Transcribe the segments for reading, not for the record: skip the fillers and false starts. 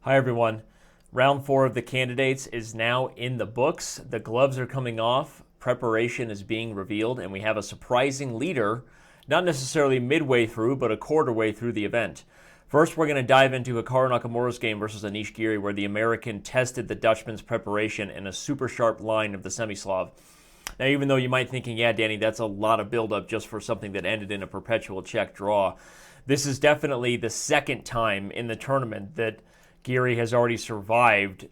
Hi, everyone. Round 4 of the candidates is now in the books. The gloves are coming off, preparation is being revealed, and we have a surprising leader, not necessarily midway through, but a quarter way through the event. First, we're going to dive into Hikaru Nakamura's game versus Anish Giri, where the American tested the Dutchman's preparation in a super sharp line of the semi-Slav. Now, even though you might be thinking, yeah, Danny, that's a lot of buildup just for something that ended in a perpetual Czech draw, this is definitely the second time in the tournament that Giri has already survived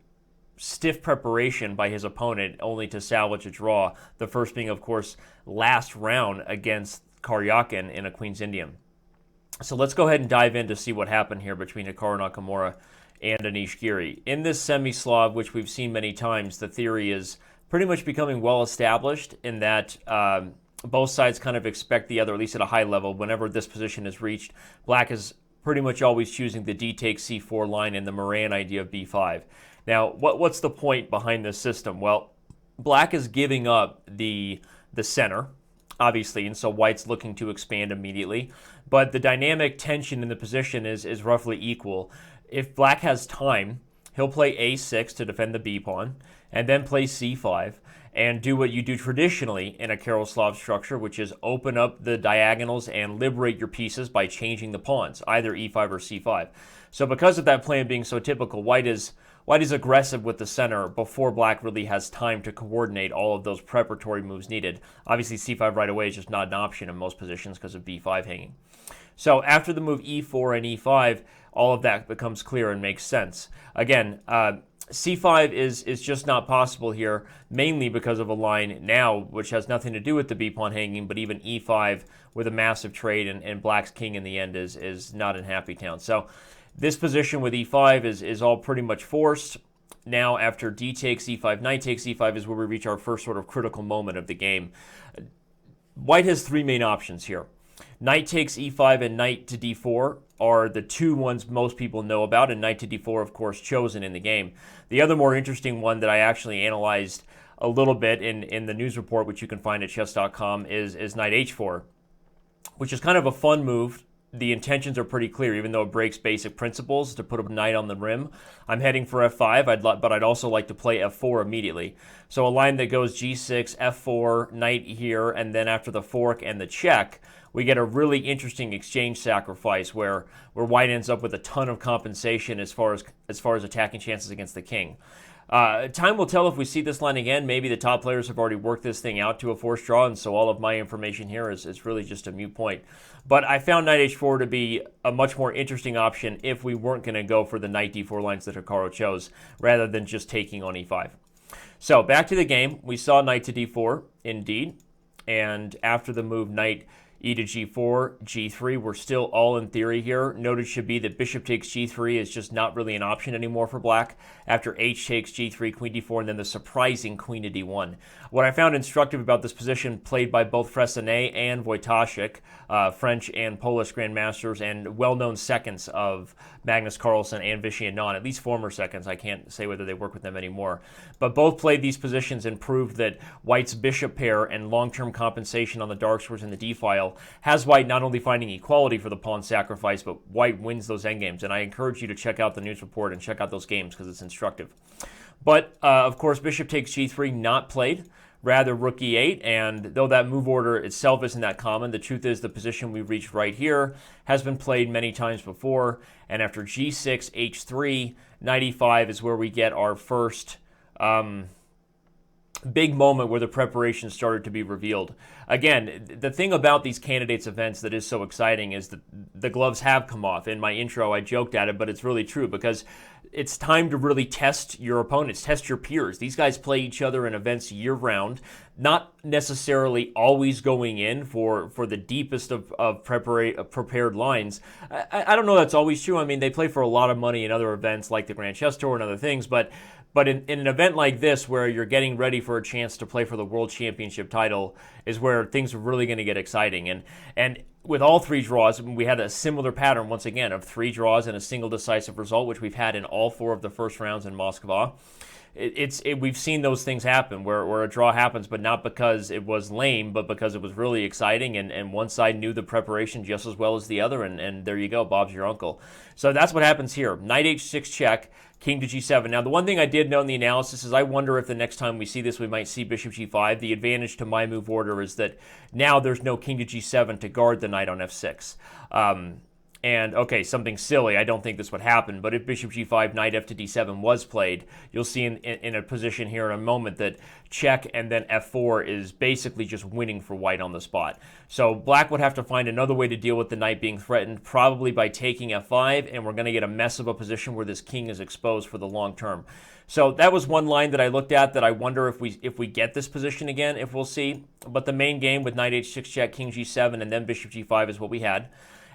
stiff preparation by his opponent only to salvage a draw. The first being, of course, last round against Karjakin in a Queen's Indian. So let's go ahead and dive in to see what happened here between Hikaru Nakamura and Anish Giri. In this semi-Slav, which we've seen many times, the theory is pretty much becoming well established in that both sides kind of expect the other, at least at a high level, whenever this position is reached. Black is pretty much always choosing the d takes c4 line and the Moran idea of b5. Now, what's the point behind this system? Well, black is giving up the center, obviously, and so white's looking to expand immediately. But the dynamic tension in the position is roughly equal. If black has time, he'll play a6 to defend the b pawn, and then play c5, and do what you do traditionally in a Yaroslav structure, which is open up the diagonals and liberate your pieces by changing the pawns, either e5 or c5. So because of that plan being so typical, white is aggressive with the center before black really has time to coordinate all of those preparatory moves needed. Obviously, c5 right away is just not an option in most positions because of b5 hanging. So after the move e4 and e5, all of that becomes clear and makes sense. Again, c5 is just not possible here, mainly because of a line now which has nothing to do with the b-pawn hanging, but even e5 with a massive trade and black's king in the end is not in happy town. So this position with e5 is all pretty much forced. Now after d takes e5, knight takes e5 is where we reach our first sort of critical moment of the game. White has three main options here. Knight takes e5 and knight to d4 are the two ones most people know about, and knight to d4, of course, chosen in the game. The other more interesting one that I actually analyzed a little bit in the news report, which you can find at Chess.com, is knight h4, which is kind of a fun move. The intentions are pretty clear, even though it breaks basic principles to put a knight on the rim. I'm heading for f5, but I'd also like to play f4 immediately. So a line that goes g6, f4, knight here, and then after the fork and the check, we get a really interesting exchange sacrifice where white ends up with a ton of compensation as far as attacking chances against the king. Time will tell if we see this line again. Maybe the top players have already worked this thing out to a forced draw, and so all of my information here is really just a moot point. But I found knight h4 to be a much more interesting option if we weren't going to go for the knight d4 lines that Hikaru chose, rather than just taking on e5. So back to the game. We saw knight to d4, indeed, and after the move knight e to g4, g3, we're still all in theory here. Noted should be that bishop takes g3 is just not really an option anymore for black. After h takes g3, queen d4, and then the surprising queen to d1. What I found instructive about this position, played by both Fressinet and Wojtaszek, French and Polish grandmasters, and well-known seconds of Magnus Carlsen and Vishy Anand, at least former seconds. I can't say whether they work with them anymore. But both played these positions and proved that white's bishop pair and long-term compensation on the dark squares in the d-file has white not only finding equality for the pawn sacrifice, but white wins those endgames. And I encourage you to check out the news report and check out those games because it's instructive. But, of course, bishop takes g3 not played, rather rook e8, and though that move order itself isn't that common, the truth is the position we've reached right here has been played many times before, and after g6, h3, knight e5 is where we get our first big moment where the preparation started to be revealed. Again, the thing about these candidates events that is so exciting is that the gloves have come off. In my intro, I joked at it, but it's really true because it's time to really test your opponents, test your peers. These guys play each other in events year-round, not necessarily always going in for the deepest of prepared lines. I don't know that's always true. I mean, they play for a lot of money in other events like the Grand Chess Tour and other things, but in an event like this where you're getting ready for a chance to play for the World Championship title is where things are really going to get exciting. And with all three draws, we had a similar pattern, once again, of three draws and a single decisive result, which we've had in all four of the first rounds in Moscow. we've seen those things happen where a draw happens, but not because it was lame, but because it was really exciting, and one side knew the preparation just as well as the other, and there you go, Bob's your uncle. So that's what happens here. Knight h6 check, king to g7. Now, the one thing I did note in the analysis is I wonder if the next time we see this, we might see bishop g5. The advantage to my move order is that now there's no king to g7 to guard the knight on f6. And, okay, something silly, I don't think this would happen, but if bishop g5, knight f to d7 was played, you'll see in a position here in a moment that check and then f4 is basically just winning for white on the spot. So black would have to find another way to deal with the knight being threatened, probably by taking f5, and we're going to get a mess of a position where this king is exposed for the long term. So that was one line that I looked at that I wonder if we get this position again, if we'll see. But the main game with knight h6 check, king g7, and then bishop g5 is what we had.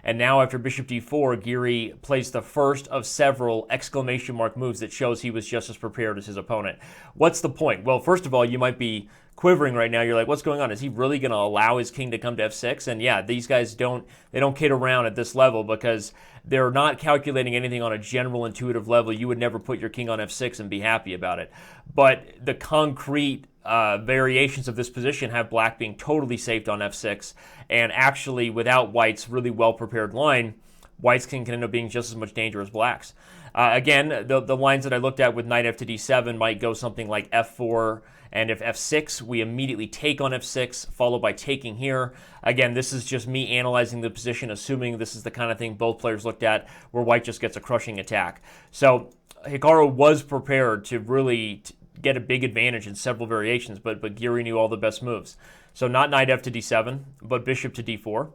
And now after bishop d4, Giri plays the first of several exclamation mark moves that shows he was just as prepared as his opponent. What's the point? Well, first of all, you might be quivering right now. You're like, what's going on? Is he really going to allow his king to come to f6? And yeah, these guys don't kid around at this level because they're not calculating anything on a general intuitive level. You would never put your king on f6 and be happy about it. But the concrete variations of this position have black being totally safe on f6, and actually without white's really well-prepared line, white's king can end up being just as much danger as black's. Again, the lines that I looked at with knight f to d7 might go something like f4, and if f6, we immediately take on f6, followed by taking here. Again, this is just me analyzing the position, assuming this is the kind of thing both players looked at, where white just gets a crushing attack. So Hikaru was prepared to really get a big advantage in several variations, but Giri knew all the best moves. So not knight f to d7, but bishop to d4,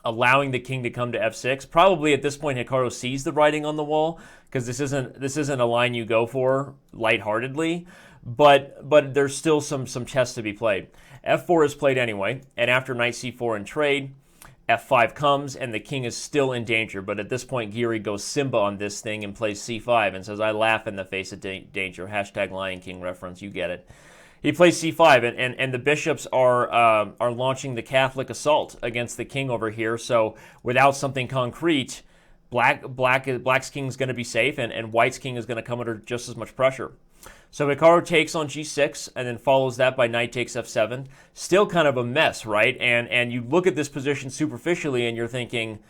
allowing the king to come to f6. Probably at this point, Hikaru sees the writing on the wall, because this isn't a line you go for lightheartedly, but there's still some chess to be played. f4 is played anyway, and after knight c4 in trade, f5 comes, and the king is still in danger. But at this point, Giri goes Simba on this thing and plays c5 and says, I laugh in the face of danger. Hashtag Lion King reference, you get it. He plays c5, and the bishops are launching the Catholic assault against the king over here. So without something concrete, black's king is going to be safe, and white's king is going to come under just as much pressure. So Hikaru takes on g6 and then follows that by knight takes f7. Still kind of a mess, right? And you look at this position superficially and you're thinking,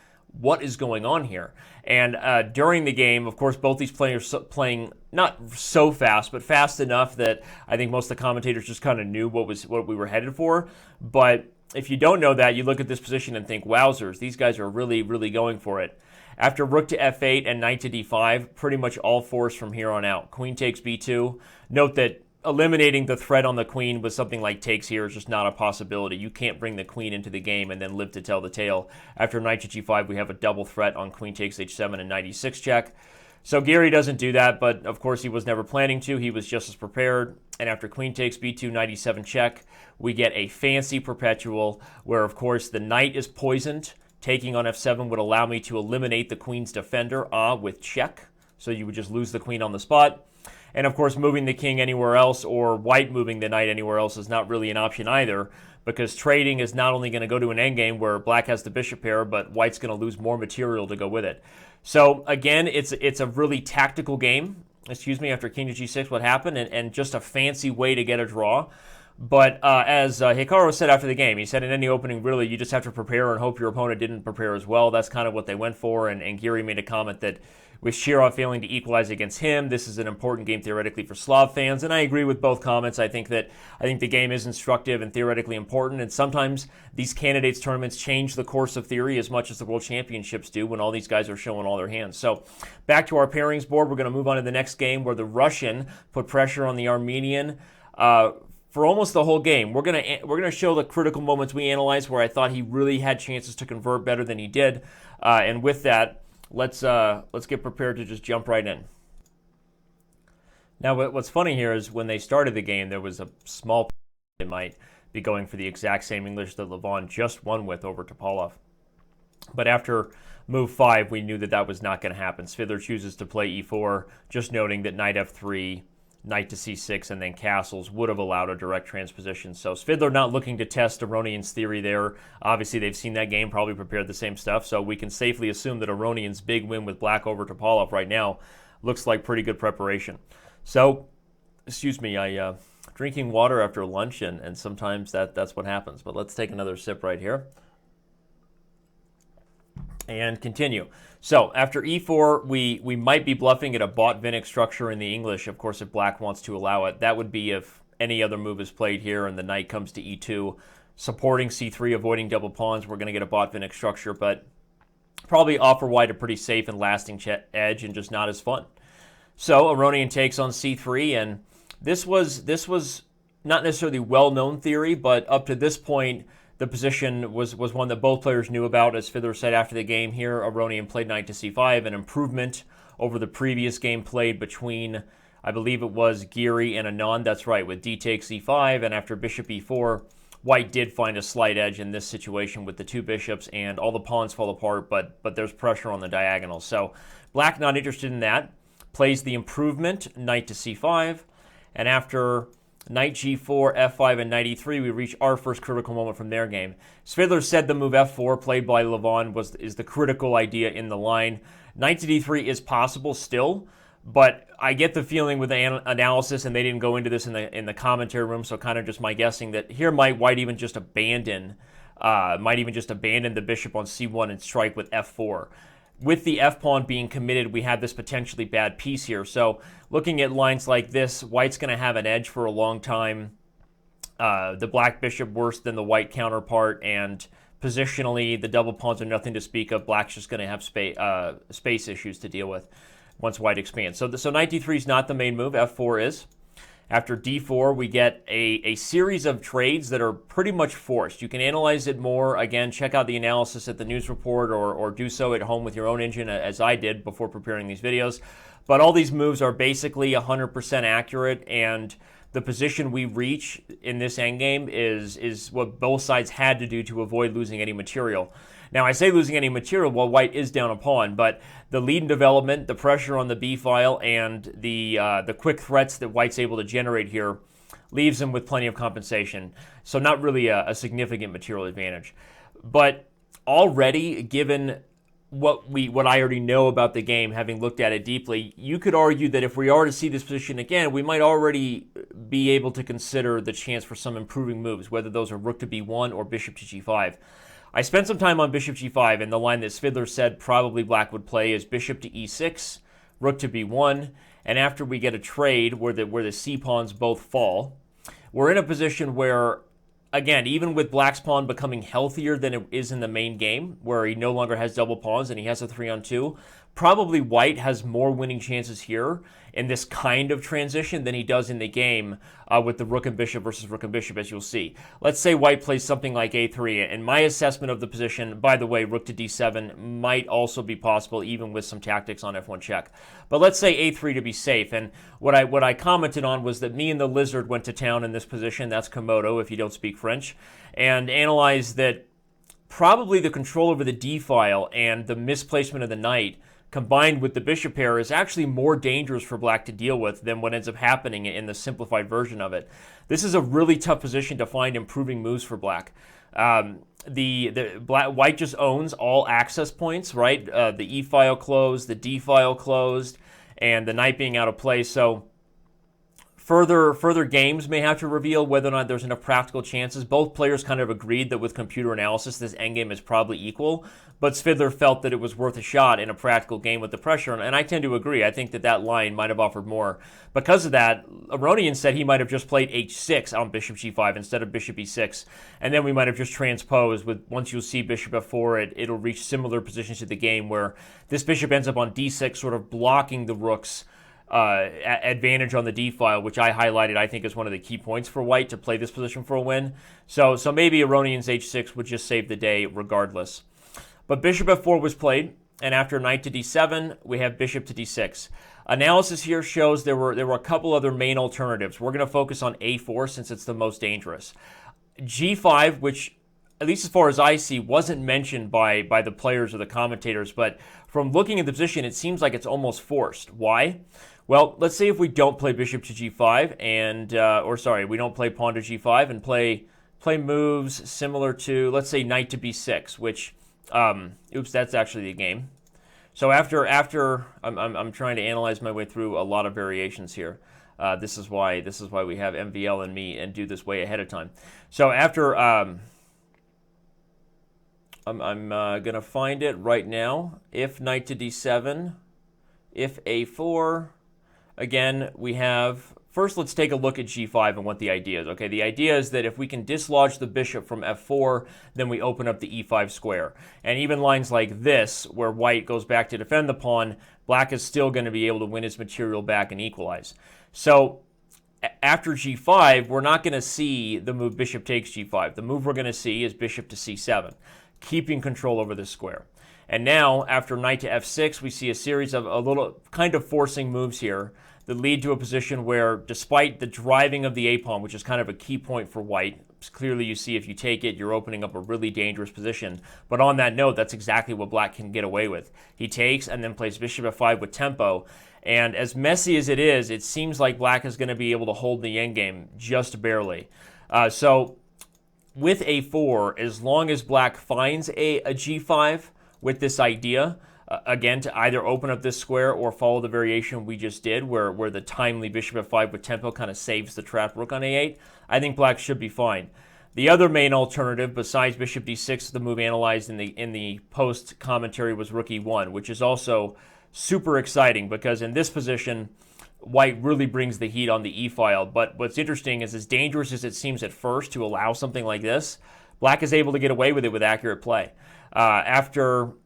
what is going on here? And during the game, of course, both these players playing not so fast, but fast enough that I think most of the commentators just kind of knew what we were headed for. But if you don't know that, you look at this position and think, wowzers, these guys are really, really going for it. After rook to f8 and knight to d5, pretty much all fours from here on out. Queen takes b2. Note that eliminating the threat on the queen with something like takes here is just not a possibility. You can't bring the queen into the game and then live to tell the tale. After knight to g5, we have a double threat on queen takes h7 and knight e6 check. So Giri doesn't do that, but of course he was never planning to. He was just as prepared. And after queen takes b2, knight e7 check, we get a fancy perpetual where, of course, the knight is poisoned. Taking on f7 would allow me to eliminate the queen's defender with check. So you would just lose the queen on the spot. And of course, moving the king anywhere else or white moving the knight anywhere else is not really an option either, because trading is not only going to go to an endgame where black has the bishop pair, but white's going to lose more material to go with it. So again, it's a really tactical game. After king to g6, what happened, and just a fancy way to get a draw. But as Hikaru said after the game, he said in any opening, really, you just have to prepare and hope your opponent didn't prepare as well. That's kind of what they went for. And Giri made a comment that with Shirov failing to equalize against him, this is an important game theoretically for Slav fans. And I agree with both comments. I think the game is instructive and theoretically important. And sometimes these candidates tournaments change the course of theory as much as the World Championships do when all these guys are showing all their hands. So back to our pairings board, we're going to move on to the next game where the Russian put pressure on the Armenian for almost the whole game. We're gonna show the critical moments we analyzed where I thought he really had chances to convert better than he did. And with that, let's get prepared to just jump right in. Now, what's funny here is when they started the game, there was a small they might be going for the exact same English that Levon just won with over Topalov. But after move 5, we knew that was not going to happen. Svidler chooses to play e4, just noting that knight f3, knight to c6, and then castles would have allowed a direct transposition. So Svidler not looking to test Aronian's theory there. Obviously, they've seen that game, probably prepared the same stuff, so we can safely assume that Aronian's big win with black over Topalov right now looks like pretty good preparation. So Excuse me, I drinking water after lunch, and sometimes that's what happens. But let's take another sip right here and continue. So after e4, we might be bluffing at a Botvinnik structure in the English, of course, if black wants to allow it. That would be if any other move is played here and the knight comes to e2, supporting c3, avoiding double pawns. We're going to get a Botvinnik structure, but probably offer white a pretty safe and lasting edge and just not as fun. So Aronian takes on c3, and this was not necessarily well-known theory, but up to this point, the position was one that both players knew about. As Svidler said after the game here, Aronian played knight to c5, an improvement over the previous game played between, I believe it was Giri and Anand. That's right, with d takes e5, and after bishop e4, white did find a slight edge in this situation with the two bishops, and all the pawns fall apart, but there's pressure on the diagonal. So black not interested in that. Plays the improvement, knight to c5, and after knight g4, f5, and knight e3, we reach our first critical moment from their game. Svidler said the move f4, played by Levon, is the critical idea in the line. Knight to d3 is possible still, but I get the feeling with the analysis, and they didn't go into this in the commentary room, so kind of just my guessing that here white even just abandon the bishop on c1 and strike with f4. With the f-pawn being committed, we have this potentially bad piece here. So looking at lines like this, white's going to have an edge for a long time. The black bishop worse than the white counterpart, and positionally, the double pawns are nothing to speak of. Black's just going to have space issues to deal with once white expands. So knight d3 is not the main move. f4 is. After d4, we get a series of trades that are pretty much forced. You can analyze it more. Again, check out the analysis at the news report or do so at home with your own engine, as I did before preparing these videos. But all these moves are basically 100% accurate, and the position we reach in this endgame is what both sides had to do to avoid losing any material. Now, I say losing any material while white is down a pawn, but the lead in development, the pressure on the b file, and the quick threats that white's able to generate here leaves him with plenty of compensation. So not really a significant material advantage. But already, given what I already know about the game, having looked at it deeply, you could argue that if we are to see this position again, we might already be able to consider the chance for some improving moves, whether those are rook to b1 or bishop to g5. I spent some time on bishop g5, and the line that Svidler said probably black would play is bishop to e6, rook to b1, and after we get a trade where the c-pawns both fall, we're in a position where, again, even with black's pawn becoming healthier than it is in the main game, where he no longer has double pawns and he has a 3-on-2, probably white has more winning chances here in this kind of transition than he does in the game with the rook and bishop versus rook and bishop, as you'll see. Let's say white plays something like a3, and my assessment of the position, by the way, rook to d7 might also be possible, even with some tactics on f1 check. But let's say a3 to be safe, and what I commented on was that me and the lizard went to town in this position, that's Komodo if you don't speak French, and analyzed that probably the control over the d-file and the misplacement of the knight combined with the bishop pair is actually more dangerous for black to deal with than what ends up happening in the simplified version of it. This is a really tough position to find improving moves for black. White just owns all access points, right? The e-file closed, the d-file closed, and the knight being out of play. So further games may have to reveal whether or not there's enough practical chances. Both players kind of agreed that with computer analysis, this endgame is probably equal, but Svidler felt that it was worth a shot in a practical game with the pressure, and I tend to agree. I think that line might have offered more. Because of that, Aronian said he might have just played h6 on bishop g5 instead of bishop e6, and then we might have just transposed with, once you'll see bishop f4, it'll reach similar positions to the game where this bishop ends up on d6, sort of blocking the rook's advantage on the d-file, which I highlighted, I think, is one of the key points for white to play this position for a win. So maybe Aronian's h6 would just save the day regardless. But bishop f4 was played, and after knight to d7, we have bishop to d6. Analysis here shows there were a couple other main alternatives. We're going to focus on a4 since it's the most dangerous. g5, which, at least as far as I see, wasn't mentioned by the players or the commentators, but from looking at the position, it seems like it's almost forced. Why? Well, let's say if we don't play bishop to g5 and, we don't play pawn to g5 and play moves similar to, let's say, knight to b6, which, that's actually the game. So after I'm trying to analyze my way through a lot of variations here. This is why we have MVL and me and do this way ahead of time. So after I'm going to find it right now. If knight to d7, if a4, again, we have, first let's take a look at g5 and what the idea is. Okay, the idea is that if we can dislodge the bishop from f4, then we open up the e5 square. And even lines like this, where white goes back to defend the pawn, black is still going to be able to win his material back and equalize. So after g5, we're not going to see the move bishop takes g5. The move we're going to see is bishop to c7. Keeping control over this square. And now, after knight to f6, we see a series of a little kind of forcing moves here that lead to a position where, despite the driving of the a-pawn, which is kind of a key point for white, clearly you see if you take it, you're opening up a really dangerous position. But on that note, that's exactly what black can get away with. He takes and then plays bishop f5 with tempo. And as messy as it is, it seems like black is going to be able to hold the endgame just barely. So with a4, as long as black finds a g5 with this idea, again, to either open up this square or follow the variation we just did, where the timely bishop f5 with tempo kind of saves the trapped rook on a8, I think black should be fine. The other main alternative, besides bishop d6, the move analyzed in the post commentary, was rook e1, which is also super exciting because in this position, white really brings the heat on the e-file. But what's interesting is, as dangerous as it seems at first to allow something like this, black is able to get away with it with accurate play. After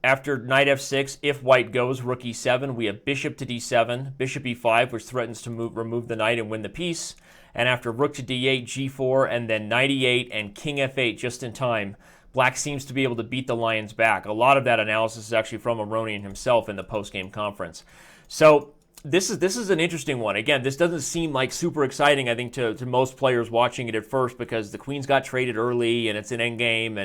knight f6, if white goes rook e7, we have bishop to d7, bishop e5, which threatens to remove the knight and win the piece. And after rook to d8, g4, and then knight e8 and king f8 just in time, black seems to be able to beat the lions back. A lot of that analysis is actually from Aronian himself in the post-game conference. So this is an interesting one. Again, this doesn't seem like super exciting, I think, to most players watching it at first, because the queens got traded early and it's an endgame,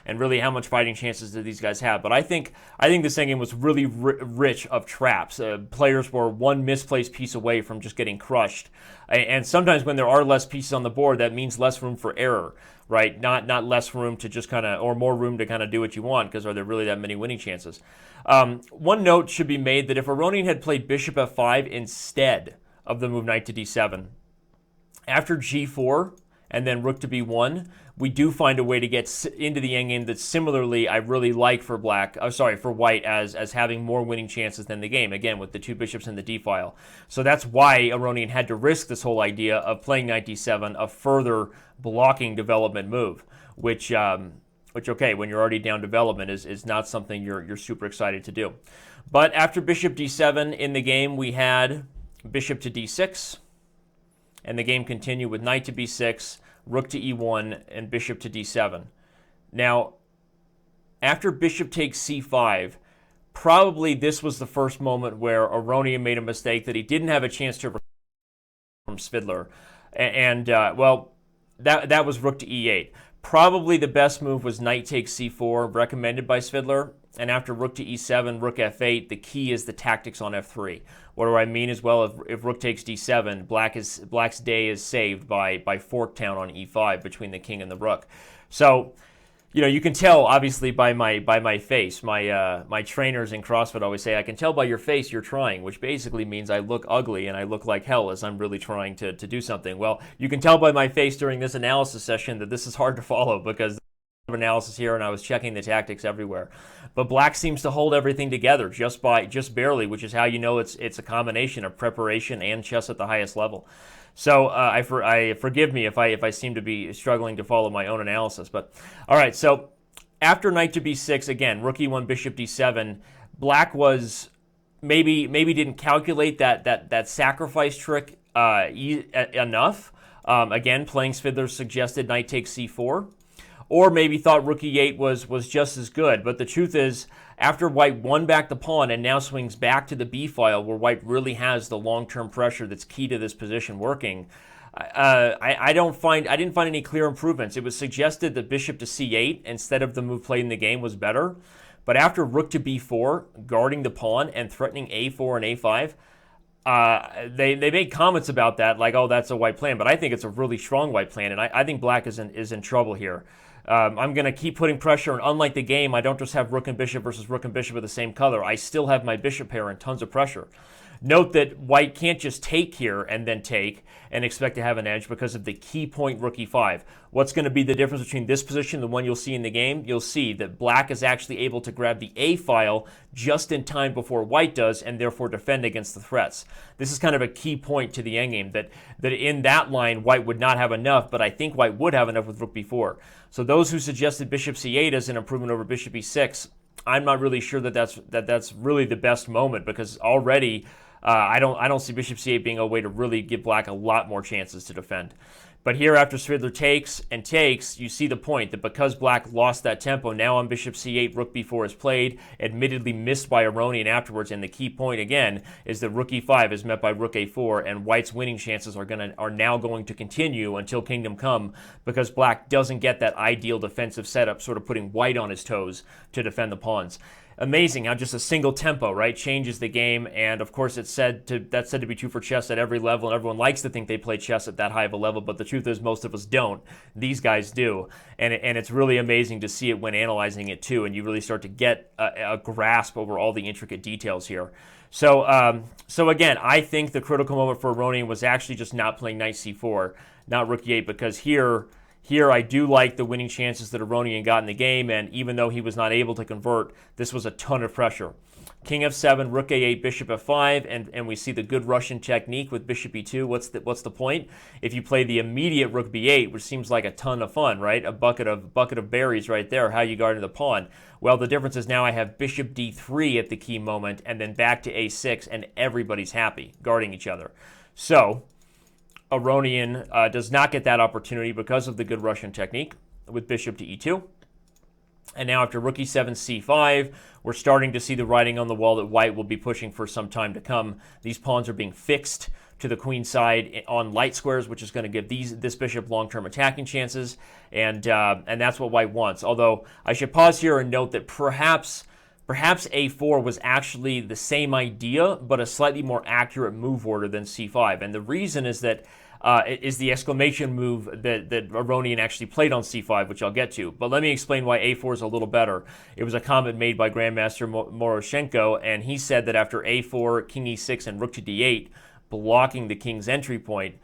and really how much fighting chances do these guys have. But I think this endgame was really rich of traps. Players were one misplaced piece away from just getting crushed. And sometimes when there are less pieces on the board, that means less room for error, right? Not less room to just kind of, or more room to kind of do what you want, because are there really that many winning chances? One note should be made that if Aronian had played bishop f5 instead of the move knight to d7, after g4 and then rook to b1, we do find a way to get into the endgame that similarly I really like for for white as having more winning chances than the game, again, with the two bishops in the d-file. So that's why Aronian had to risk this whole idea of playing knight d7, a further blocking development move, which okay, when you're already down development is not something you're super excited to do. But after bishop d7 in the game, we had bishop to d6, and the game continued with knight to b6, rook to e1, and bishop to d7. Now, after bishop takes c5, probably this was the first moment where Aronian made a mistake that he didn't have a chance to from Svidler. And that was rook to e8. Probably the best move was knight takes c4, recommended by Svidler. And after rook to e7, rook f8, the key is the tactics on f3. What do I mean as well? If rook takes d7, black's day is saved by Forktown on e5 between the king and the rook. So, you can tell obviously by my face. My trainers in CrossFit always say, I can tell by your face you're trying, which basically means I look ugly and I look like hell as I'm really trying to do something. Well, you can tell by my face during this analysis session that this is hard to follow because analysis here and I was checking the tactics everywhere. But black seems to hold everything together just barely, which is how you know it's a combination of preparation and chess at the highest level. So forgive me if I seem to be struggling to follow my own analysis. But all right, so after knight to b6, again, rook e1, bishop d7, black was maybe didn't calculate that sacrifice trick enough. Again, playing Svidler's suggested knight takes c4. Or maybe thought rook e8 was just as good. But the truth is, after white won back the pawn and now swings back to the b-file where white really has the long-term pressure that's key to this position working, I didn't find any clear improvements. It was suggested that bishop to c8 instead of the move played in the game was better. But after rook to b4, guarding the pawn and threatening a4 and a5, they made comments about that, like, oh, that's a white plan. But I think it's a really strong white plan, and I think black is in trouble here. I'm going to keep putting pressure, and unlike the game, I don't just have rook and bishop versus rook and bishop of the same color. I still have my bishop pair and tons of pressure. Note that white can't just take here and then take and expect to have an edge because of the key point rook e5. What's going to be the difference between this position, the one you'll see in the game? You'll see that black is actually able to grab the a file just in time before white does and therefore defend against the threats. This is kind of a key point to the endgame, that in that line white would not have enough, but I think white would have enough with rook b4. So those who suggested bishop c8 as an improvement over bishop e6, I'm not really sure that that's really the best moment, because already I don't see bishop c8 being a way to really give black a lot more chances to defend. But here, after Svidler takes and takes, you see the point that because black lost that tempo, now on bishop c8, rook b4 is played, admittedly missed by Aronian afterwards, and the key point again is that rook e5 is met by rook a4, and white's winning chances are now going to continue until kingdom come, because black doesn't get that ideal defensive setup, sort of putting white on his toes to defend the pawns. Amazing how just a single tempo, right, changes the game. And of course, that's said to be true for chess at every level, and everyone likes to think they play chess at that high of a level, but the truth is most of us don't. These guys do, and it's really amazing to see it when analyzing it too, and you really start to get a grasp over all the intricate details here. So again, I think the critical moment for Aronian was actually just not playing knight c4, not rook e8, because here I do like the winning chances that Aronian got in the game, and even though he was not able to convert, this was a ton of pressure. King f7, rook a8, bishop f5, and we see the good Russian technique with bishop e2. What's the point? If you play the immediate rook b8, which seems like a ton of fun, right? A bucket of berries right there, how you guard the pawn. Well, the difference is now I have bishop d3 at the key moment, and then back to a6, and everybody's happy, guarding each other. So Aronian does not get that opportunity because of the good Russian technique with bishop to e2. And now after rook e7, c5, we're starting to see the writing on the wall that white will be pushing for some time to come. These pawns are being fixed to the queen side on light squares, which is going to give this bishop long-term attacking chances, and that's what white wants. Although I should pause here and note that perhaps a4 was actually the same idea, but a slightly more accurate move order than c5. And the reason is that it is the exclamation move that Aronian actually played on c5, which I'll get to. But let me explain why a4 is a little better. It was a comment made by Grandmaster Moroshenko, and he said that after a4, king e6, and rook to d8, blocking the king's entry point,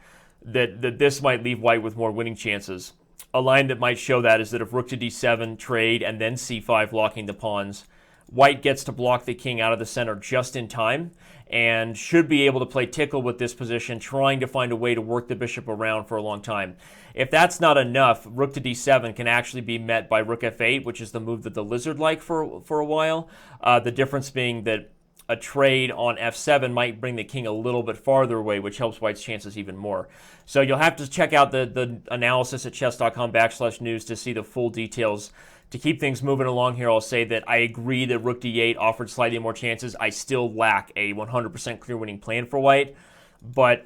that this might leave white with more winning chances. A line that might show that is that if rook to d7, trade, and then c5, locking the pawns, white gets to block the king out of the center just in time and should be able to play tickle with this position, trying to find a way to work the bishop around for a long time. If that's not enough, rook to d7 can actually be met by rook f8, which is the move that the lizard liked for a while. The difference being that a trade on f7 might bring the king a little bit farther away, which helps white's chances even more. So you'll have to check out the analysis at chess.com/news to see the full details. To keep things moving along here, I'll say that I agree that rook d8 offered slightly more chances. I still lack a 100% clear winning plan for white, but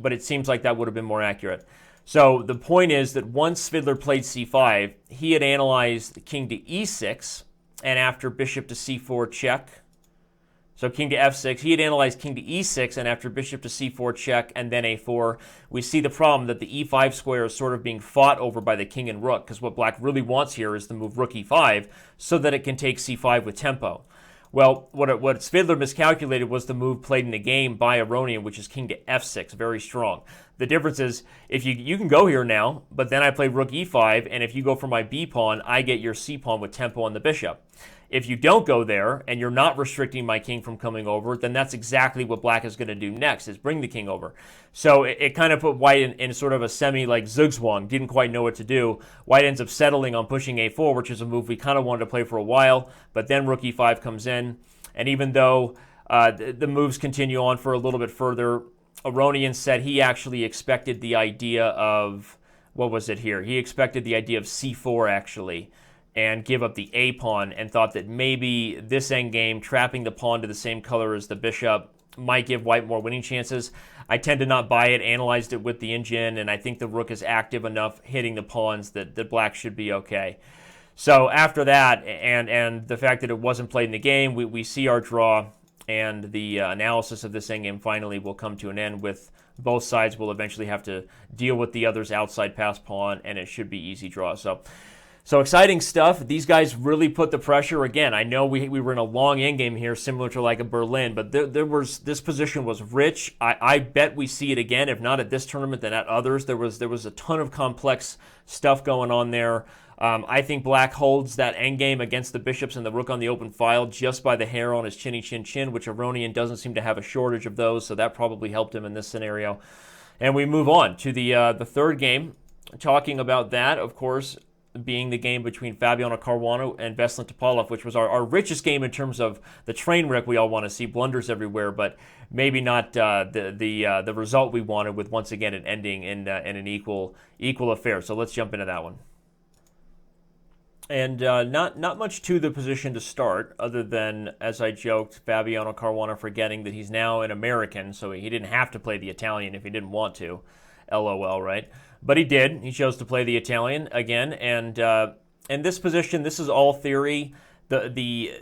it seems like that would have been more accurate. So the point is that once Svidler played c5, he had analyzed the king to e6, and after bishop to c4 check, so king to f6, he had analyzed king to e6, and after bishop to c4 check, and then a4, we see the problem that the e5 square is sort of being fought over by the king and rook, because what black really wants here is to move rook e5 so that it can take c5 with tempo. Well, what Svidler miscalculated was the move played in the game by Aronian, which is king to f6, very strong. The difference is, if you can go here now, but then I play rook e5, and if you go for my b pawn, I get your c pawn with tempo on the bishop. If you don't go there, and you're not restricting my king from coming over, then that's exactly what black is going to do next, is bring the king over. So it kind of put white in sort of a semi-like zugzwang, didn't quite know what to do. White ends up settling on pushing a4, which is a move we kind of wanted to play for a while, but then rook e5 comes in, and even though the moves continue on for a little bit further, Aronian said he actually expected the idea of, what was it here? He expected the idea of c4, actually, and give up the a pawn, and thought that maybe this endgame, trapping the pawn to the same color as the bishop, might give white more winning chances. I tend to not buy it, analyzed it with the engine, and I think the rook is active enough hitting the pawns that black should be okay. So after that, and the fact that it wasn't played in the game, we see our draw, and the analysis of this endgame finally will come to an end, with both sides will eventually have to deal with the other's outside pass pawn, and it should be easy draw. So exciting stuff. These guys really put the pressure. Again, I know we were in a long end game here, similar to like a Berlin, but this position was rich. I bet we see it again, if not at this tournament, then at others. There was a ton of complex stuff going on there. I think Black holds that end game against the bishops and the rook on the open file just by the hair on his chinny chin chin, which Aronian doesn't seem to have a shortage of those, so that probably helped him in this scenario. And we move on to the third game. Talking about that, of course, being the game between Fabiano Caruana and Veselin Topalov, which was our richest game in terms of the train wreck we all want to see, blunders everywhere, but maybe not the result we wanted, with once again an ending in an equal affair. So let's jump into that one. And not much to the position to start, other than, as I joked, Fabiano Caruana forgetting that he's now an American, so he didn't have to play the Italian if he didn't want to. LOL, right? But he did. He chose to play the Italian again, and in this position, this is all theory. The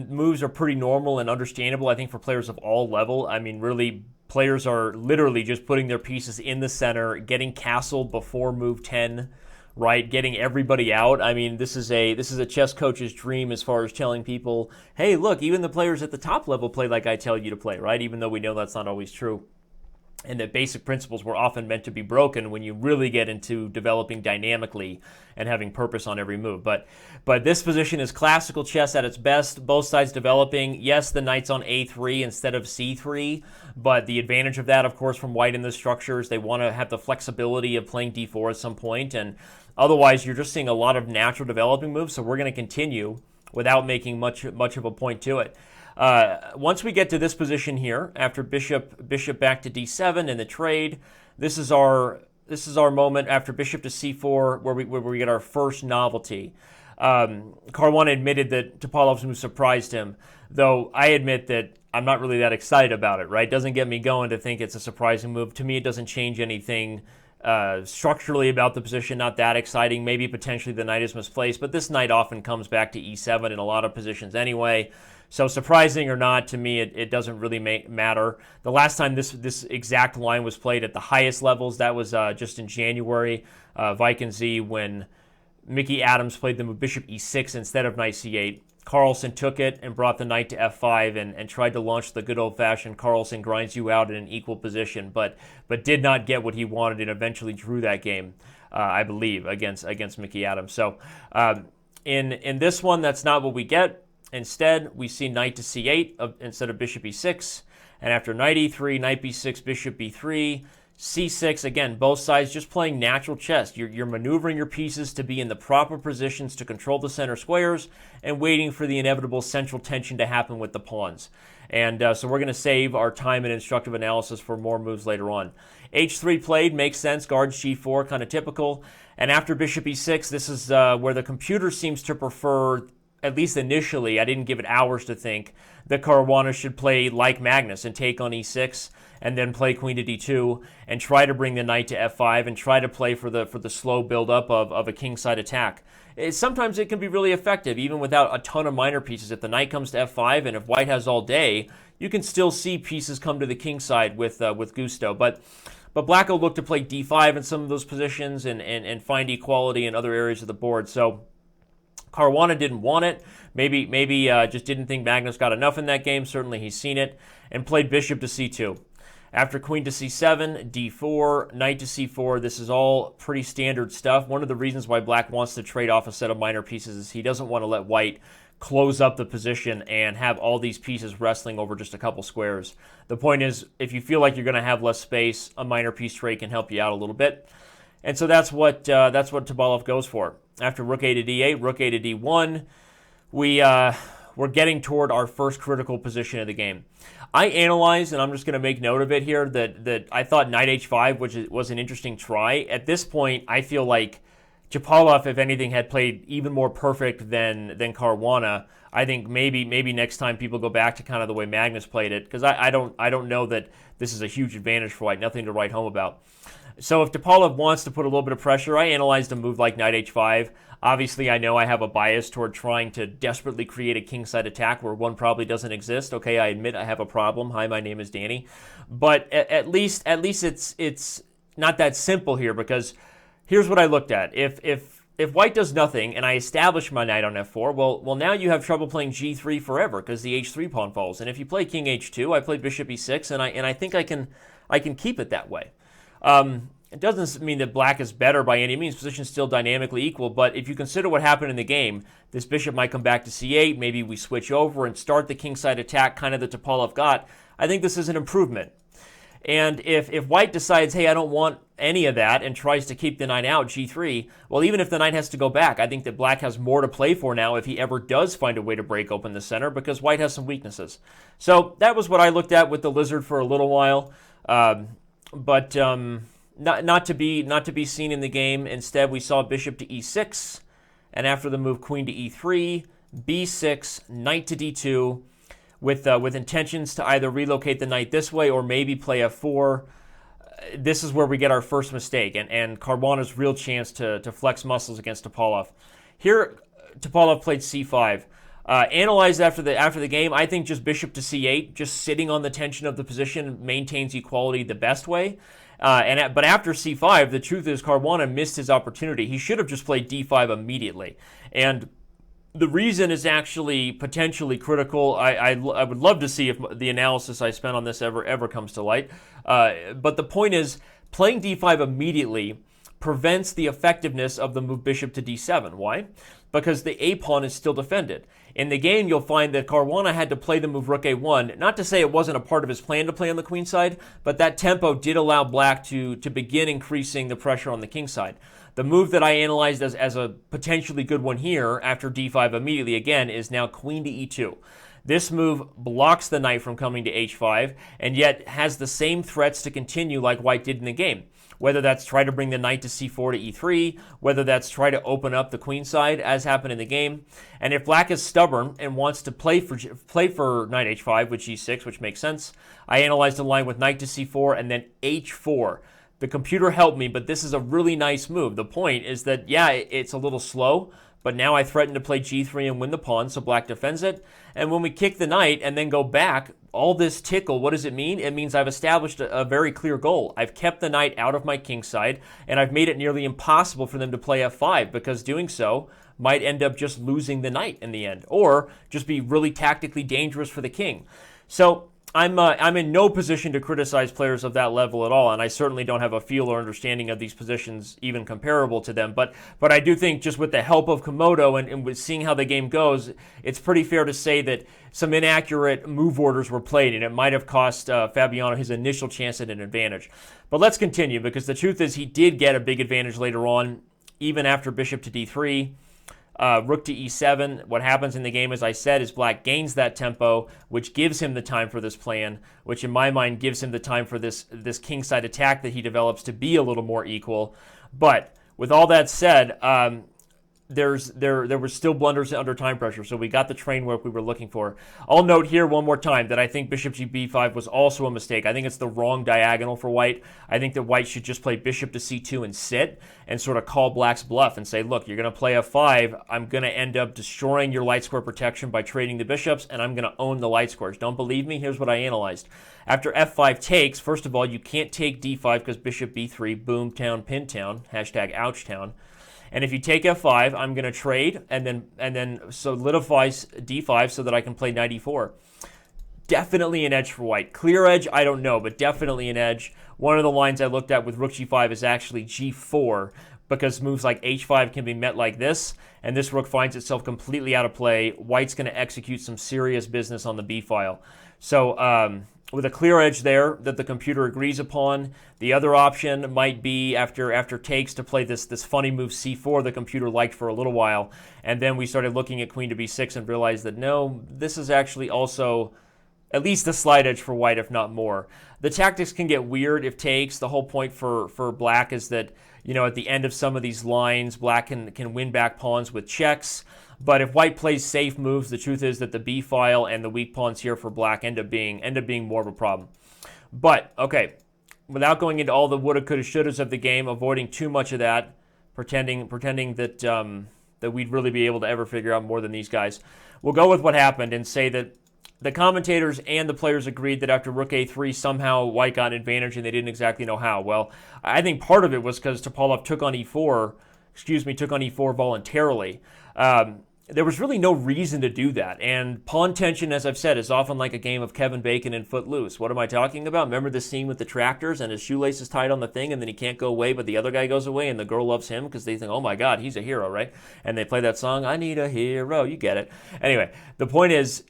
moves are pretty normal and understandable, I think, for players of all level. I mean, really, players are literally just putting their pieces in the center, getting castled before move 10, right? Getting everybody out. I mean, this is a chess coach's dream as far as telling people, hey, look, even the players at the top level play like I tell you to play, right? Even though we know that's not always true. And that basic principles were often meant to be broken when you really get into developing dynamically and having purpose on every move. But this position is classical chess at its best, both sides developing. Yes, the knight's on a3 instead of c3, but the advantage of that, of course, from white in the structures, they want to have the flexibility of playing d4 at some point, and otherwise you're just seeing a lot of natural developing moves, so we're going to continue without making much of a point to it. Once we get to this position here, after bishop back to d7 in the trade, this is our moment after bishop to c4 where we get our first novelty. Caruana admitted that Topalov's move surprised him, though I admit that I'm not really that excited about it, right? It doesn't get me going to think it's a surprising move. To me, it doesn't change anything structurally about the position, not that exciting. Maybe potentially the knight is misplaced, but this knight often comes back to e7 in a lot of positions anyway. So surprising or not, to me, it doesn't really matter. The last time this exact line was played at the highest levels, that was just in January, Viking Z, when Mickey Adams played the move bishop e6 instead of knight c8. Carlsen took it and brought the knight to f5 and tried to launch the good old-fashioned Carlsen grinds you out in an equal position, but did not get what he wanted and eventually drew that game, I believe, against Mickey Adams. So in this one, that's not what we get. Instead, we see knight to c8 instead of bishop e6. And after knight e3, knight b6, bishop b3, c6. Again, both sides just playing natural chess. You're maneuvering your pieces to be in the proper positions to control the center squares and waiting for the inevitable central tension to happen with the pawns. And so we're going to save our time and instructive analysis for more moves later on. h3 played, makes sense. Guards g4, kind of typical. And after bishop e6, this is where the computer seems to prefer, at least initially, I didn't give it hours to think, that Caruana should play like Magnus and take on e6 and then play queen to d2 and try to bring the knight to f5 and try to play for the slow build-up of a kingside attack. Sometimes it can be really effective, even without a ton of minor pieces. If the knight comes to f5 and if white has all day, you can still see pieces come to the kingside with gusto. But Black will look to play d5 in some of those positions and find equality in other areas of the board. So Caruana didn't want it. Maybe just didn't think Magnus got enough in that game. Certainly he's seen it. And played bishop to c2. After queen to c7, d4, knight to c4, this is all pretty standard stuff. One of the reasons why Black wants to trade off a set of minor pieces is he doesn't want to let white close up the position and have all these pieces wrestling over just a couple squares. The point is, if you feel like you're going to have less space, a minor piece trade can help you out a little bit. And so that's what Topalov goes for. After rook a to d8, rook a to d1, we're getting toward our first critical position of the game. I analyzed, and I'm just going to make note of it here, that I thought knight h5, which was an interesting try. At this point, I feel like Topalov, if anything, had played even more perfect than Caruana. I think maybe next time people go back to kind of the way Magnus played it, because I don't know that this is a huge advantage for white. Nothing to write home about. So if Topalov wants to put a little bit of pressure, I analyzed a move like knight h5. Obviously, I know I have a bias toward trying to desperately create a kingside attack where one probably doesn't exist. Okay, I admit I have a problem. Hi, my name is Danny. But at least it's not that simple here, because here's what I looked at. If if white does nothing and I establish my knight on f4, well, now you have trouble playing g3 forever because the h3 pawn falls. And if you play king h2, I play bishop e6, and I think I can keep it that way. It doesn't mean that black is better by any means. Position's still dynamically equal, but if you consider what happened in the game, this bishop might come back to c8. Maybe we switch over and start the kingside attack, kind of that Topalov got. I think this is an improvement. And if white decides, hey, I don't want any of that, and tries to keep the knight out, g3, well, even if the knight has to go back, I think that black has more to play for now if he ever does find a way to break open the center, because white has some weaknesses. So that was what I looked at with the lizard for a little while, but not to be seen in the game. Instead, we saw bishop to e6, and after the move, queen to e3, b6, knight to d2, with intentions to either relocate the knight this way or maybe play f4. This is where we get our first mistake, and Caruana's real chance to flex muscles against Topalov. Here, Topalov played c5. Analyzed after the game, I think just bishop to c8, just sitting on the tension of the position, maintains equality the best way. But after c5, the truth is Caruana missed his opportunity. He should have just played d5 immediately. And the reason is actually potentially critical. I would love to see if the analysis I spent on this ever comes to light. But the point is, playing d5 immediately prevents the effectiveness of the move bishop to d7. Why? Because the a pawn is still defended. In the game, you'll find that Caruana had to play the move rook a1. Not to say it wasn't a part of his plan to play on the queen side, but that tempo did allow black to begin increasing the pressure on the king side. The move that I analyzed as a potentially good one here after d5 immediately, again, is now queen to e2. This move blocks the knight from coming to h5, and yet has the same threats to continue like white did in the game. Whether that's try to bring the knight to c4 to e3, whether that's try to open up the queen side, as happened in the game. And if black is stubborn and wants to play for knight h5 with g6, which makes sense, I analyzed the line with knight to c4 and then h4. The computer helped me, but this is a really nice move. The point is that, yeah, it's a little slow, but now I threaten to play g3 and win the pawn, so black defends it. And when we kick the knight and then go back, all this tickle, what does it mean? It means I've established a very clear goal. I've kept the knight out of my king side, and I've made it nearly impossible for them to play f5, because doing so might end up just losing the knight in the end, or just be really tactically dangerous for the king. So I'm in no position to criticize players of that level at all, and I certainly don't have a feel or understanding of these positions even comparable to them. But I do think just with the help of Komodo and with seeing how the game goes, it's pretty fair to say that some inaccurate move orders were played, and it might have cost Fabiano his initial chance at an advantage. But let's continue, because the truth is he did get a big advantage later on, even after bishop to d3. Rook to e7. What happens in the game, as I said, is black gains that tempo, which gives him the time for this plan, which in my mind gives him the time for this kingside attack that he develops to be a little more equal. But with all that said, there were still blunders under time pressure, so we got the train work we were looking for. I'll note here one more time that I think bishop to b5 was also a mistake. I think it's the wrong diagonal for white. I think that white should just play bishop to c2 and sit, and sort of call black's bluff and say, look, you're going to play f5. I'm going to end up destroying your light square protection by trading the bishops, and I'm going to own the light squares. Don't believe me? Here's what I analyzed. After f5 takes, first of all, you can't take d5 because bishop b3, boomtown, pintown, hashtag ouchtown. And if you take f5, I'm going to trade and then solidify d5 so that I can play knight e4. Definitely an edge for white. Clear edge, I don't know, but definitely an edge. One of the lines I looked at with rook g5 is actually g4, because moves like h5 can be met like this, and this rook finds itself completely out of play. White's going to execute some serious business on the b file. So with a clear edge there that the computer agrees upon, the other option might be after takes to play this funny move c4 the computer liked for a little while, and then we started looking at queen to b6 and realized that no, this is actually also at least a slight edge for white, if not more. The tactics can get weird if takes. The whole point for black is that, you know, at the end of some of these lines, black can win back pawns with checks. But if white plays safe moves, the truth is that the b file and the weak pawns here for black end up being more of a problem. But okay, without going into all the woulda, coulda, shouldas of the game, avoiding too much of that, pretending that that we'd really be able to ever figure out more than these guys, we'll go with what happened and say that the commentators and the players agreed that after rook a3, somehow white got an advantage and they didn't exactly know how. Well, I think part of it was because Topalov took on e4 took on e4 voluntarily. There was really no reason to do that. And pawn tension, as I've said, is often like a game of Kevin Bacon and Footloose. What am I talking about? Remember the scene with the tractors and his shoelace is tied on the thing and then he can't go away, but the other guy goes away and the girl loves him because they think, oh my God, he's a hero, right? And they play that song, I need a hero. You get it. Anyway, the point is,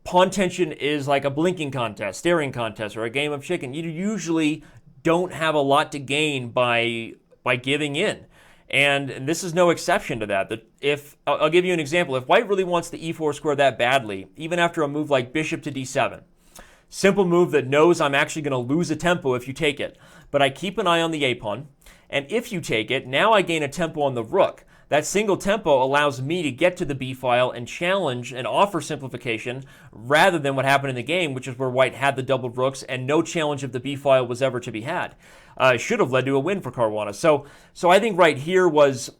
pawn tension is like a blinking contest, staring contest, or a game of chicken. You usually don't have a lot to gain by giving in. And this is no exception to that. If I'll give you an example. If white really wants the e4 square that badly, even after a move like bishop to d7, simple move that knows I'm actually going to lose a tempo if you take it, but I keep an eye on the a-pawn, and if you take it, now I gain a tempo on the rook. That single tempo allows me to get to the b file and challenge and offer simplification rather than what happened in the game, which is where white had the doubled rooks and no challenge of the b file was ever to be had. Should have led to a win for Caruana. So I think right here was,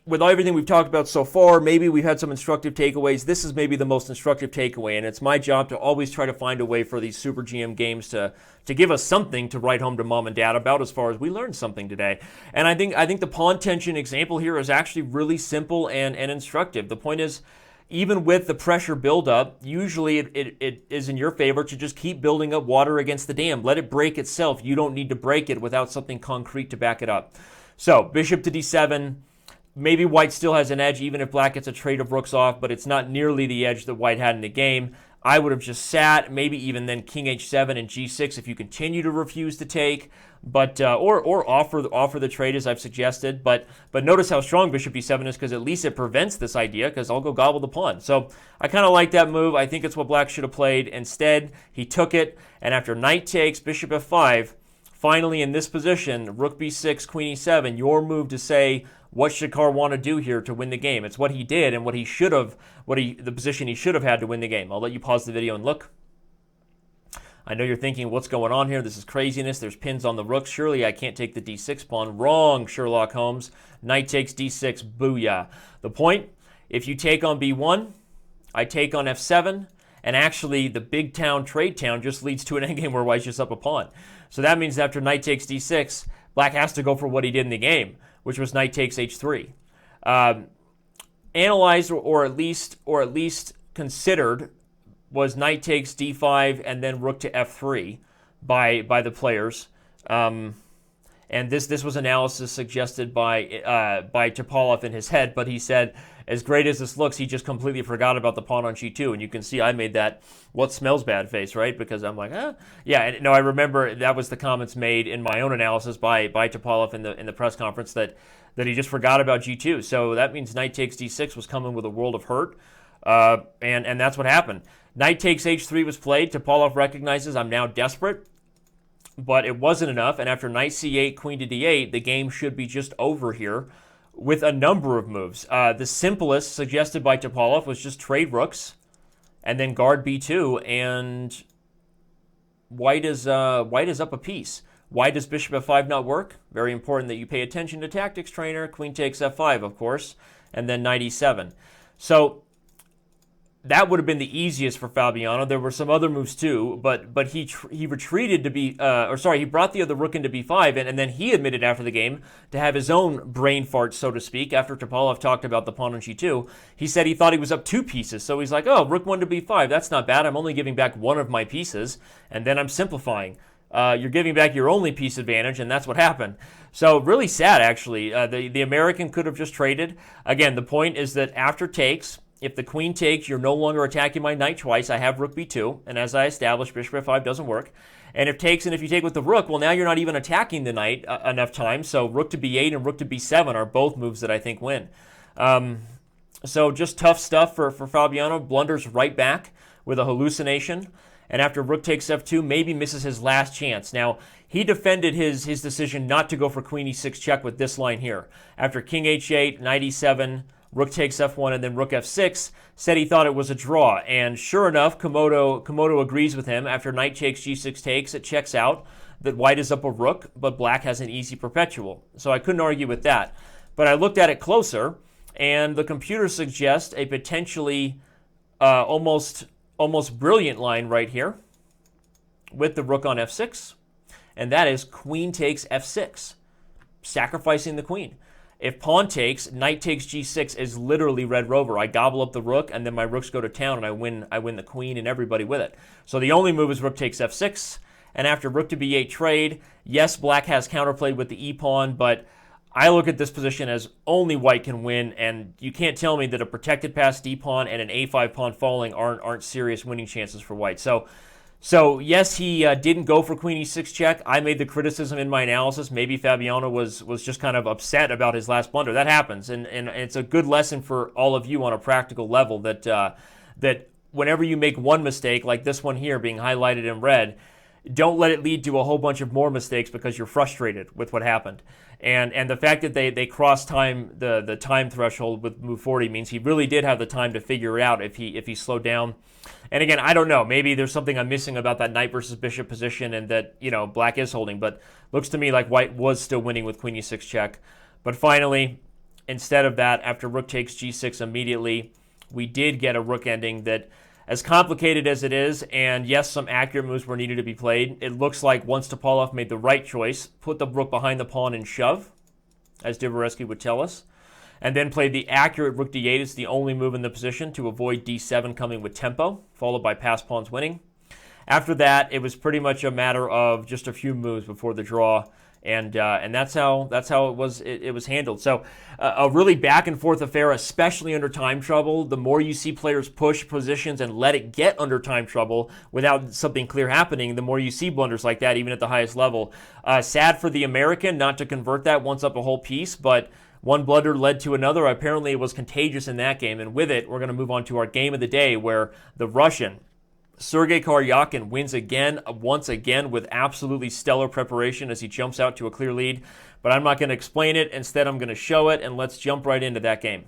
with everything we've talked about so far, maybe we've had some instructive takeaways. This is maybe the most instructive takeaway, and it's my job to always try to find a way for these Super GM games to give us something to write home to mom and dad about as far as we learned something today. And I think the pawn tension example here is actually really simple and instructive. The point is, even with the pressure buildup, usually it is in your favor to just keep building up water against the dam. Let it break itself. You don't need to break it without something concrete to back it up. So bishop to d7. Maybe white still has an edge even if black gets a trade of rooks off, but it's not nearly the edge that white had in the game. I would have just sat, maybe even then king h7 and g6 if you continue to refuse to take, but or offer the trade as I've suggested. But notice how strong bishop e7 is, because at least it prevents this idea, because I'll go gobble the pawn. So I kind of like that move. I think it's what black should have played. Instead, he took it, and after knight takes, bishop f5, finally in this position, rook b6, queen e7, your move to say, what should Caruana do here to win the game? It's what he did and what he should have, the position he should have had to win the game. I'll let you pause the video and look. I know you're thinking, what's going on here? This is craziness. There's pins on the rook. Surely I can't take the d6 pawn. Wrong, Sherlock Holmes. Knight takes d6. Booyah. The point, if you take on b1, I take on f7, and actually the big town, trade town, just leads to an endgame where white's just up a pawn. So that means after knight takes d6, black has to go for what he did in the game, which was knight takes h3. Analyzed or at least considered was knight takes d5 and then rook to f3 by the players. And this was analysis suggested by Topalov in his head, but he said, as great as this looks, he just completely forgot about the pawn on g2, and you can see I made that what smells bad face, right? Because I'm like, yeah. And no, I remember that was the comments made in my own analysis by Topalov in the press conference that he just forgot about g2. So that means knight takes d6 was coming with a world of hurt, and that's what happened. Knight takes h3 was played. Topalov recognizes I'm now desperate, but it wasn't enough, and after knight c8, queen to d8, the game should be just over here with a number of moves. The simplest suggested by Topalov was just trade rooks and then guard b2, and white is up a piece. Why does bishop f5 not work? Very important that you pay attention to tactics, trainer. Queen takes f5, of course, and then knight e7. So that would have been the easiest for Fabiano. There were some other moves too, but he retreated to he brought the other rook into b5, and then he admitted after the game to have his own brain fart, so to speak, after Topalov talked about the pawn on g2. He said he thought he was up 2 pieces, so he's like, oh, rook 1 to b5, that's not bad. I'm only giving back one of my pieces, and then I'm simplifying. You're giving back your only piece advantage, and that's what happened. So really sad, actually. The American could have just traded. Again, the point is that after takes, if the queen takes, you're no longer attacking my knight twice. I have rook b2, and as I established, bishop f5 doesn't work. And if you take with the rook, well, now you're not even attacking the knight enough times, so rook to b8 and rook to b7 are both moves that I think win. So just tough stuff for Fabiano. Blunders right back with a hallucination. And after rook takes f2, maybe misses his last chance. Now, he defended his decision not to go for queen e6 check with this line here. After king h8, knight e7, rook takes f1, and then rook f6, said he thought it was a draw. And sure enough, Komodo agrees with him. After knight takes, g6 takes, it checks out that white is up a rook, but black has an easy perpetual. So I couldn't argue with that. But I looked at it closer, and the computer suggests a potentially almost brilliant line right here with the rook on f6, and that is queen takes f6, sacrificing the queen. If pawn takes, knight takes g6 is literally Red Rover. I gobble up the rook, and then my rooks go to town, and I win the queen and everybody with it. So the only move is rook takes f6, and after rook to b8 trade, yes, black has counterplayed with the e-pawn, but I look at this position as only white can win, and you can't tell me that a protected passed d-pawn and an a5 pawn falling aren't serious winning chances for white. So yes, he didn't go for queen e6 check. I made the criticism in my analysis. Maybe Fabiano was just kind of upset about his last blunder. That happens, and it's a good lesson for all of you on a practical level that whenever you make one mistake, like this one here being highlighted in red, don't let it lead to a whole bunch of more mistakes because you're frustrated with what happened. And the fact that they crossed the time threshold with move 40 means he really did have the time to figure it out if he slowed down. And again, I don't know. Maybe there's something I'm missing about that knight versus bishop position and that, black is holding. But looks to me like white was still winning with queen e6 check. But finally, instead of that, after rook takes g6 immediately, we did get a rook ending that, as complicated as it is, and yes, some accurate moves were needed to be played, it looks like once Topalov made the right choice, put the rook behind the pawn and shove, as Dvoretsky would tell us, and then played the accurate rook d8 as the only move in the position to avoid d7 coming with tempo, followed by passed pawns winning. After that, it was pretty much a matter of just a few moves before the draw, and that's how it was handled. So a really back and forth affair, especially under time trouble. The more you see players push positions and let it get under time trouble without something clear happening, the more you see blunders like that, even at the highest level. Sad for the American not to convert that once up a whole piece, but one blunder led to another. Apparently it was contagious in that game, and with it, we're going to move on to our game of the day, where the Russian Sergey Karjakin wins once again with absolutely stellar preparation as he jumps out to a clear lead. But I'm not going to explain it. Instead, I'm going to show it, and let's jump right into that game.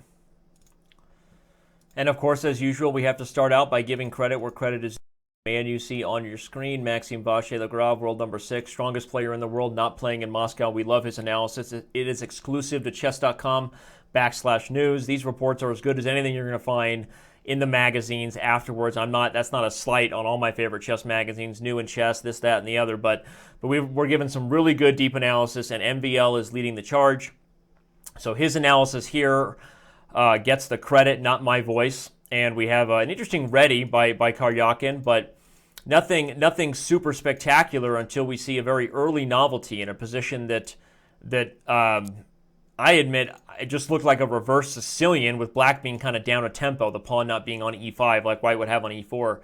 And of course, as usual, we have to start out by giving credit where credit is due. Man, you see on your screen, Maxime Vachier-Lagrave, world number 6, strongest player in the world, not playing in Moscow. We love his analysis. It is exclusive to Chess.com/news. These reports are as good as anything you're going to find in the magazines afterwards. That's not a slight on all my favorite chess magazines, New and Chess, this, that, and the other, but we're given some really good deep analysis, and MVL is leading the charge. So his analysis here gets the credit, not my voice. And we have an interesting ready by Karjakin, but nothing super spectacular until we see a very early novelty in a position that I admit, it just looked like a reverse Sicilian with black being kind of down a tempo, the pawn not being on e5 like white would have on e4.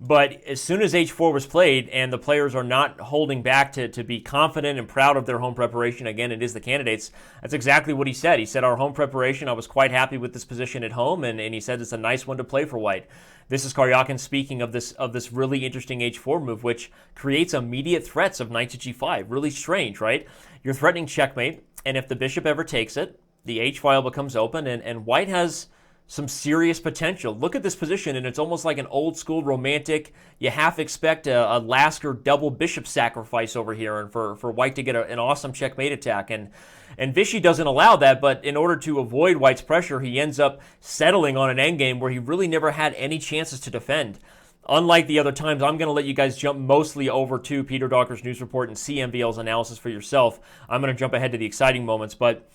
But as soon as h4 was played and the players are not holding back to be confident and proud of their home preparation, again, it is the candidates, that's exactly what he said. He said, our home preparation, I was quite happy with this position at home, and he said it's a nice one to play for white. This is Karjakin speaking of this really interesting h4 move, which creates immediate threats of knight to g5. Really strange, right? You're threatening checkmate, and if the bishop ever takes it, the h-file becomes open, and white has some serious potential. Look at this position, and it's almost like an old-school romantic, you half expect a Lasker double bishop sacrifice over here, and for white to get an awesome checkmate attack. And Vishy doesn't allow that, but in order to avoid white's pressure, he ends up settling on an endgame where he really never had any chances to defend. Unlike the other times, I'm going to let you guys jump mostly over to Peter Docker's news report and see MVL's analysis for yourself. I'm going to jump ahead to the exciting moments, but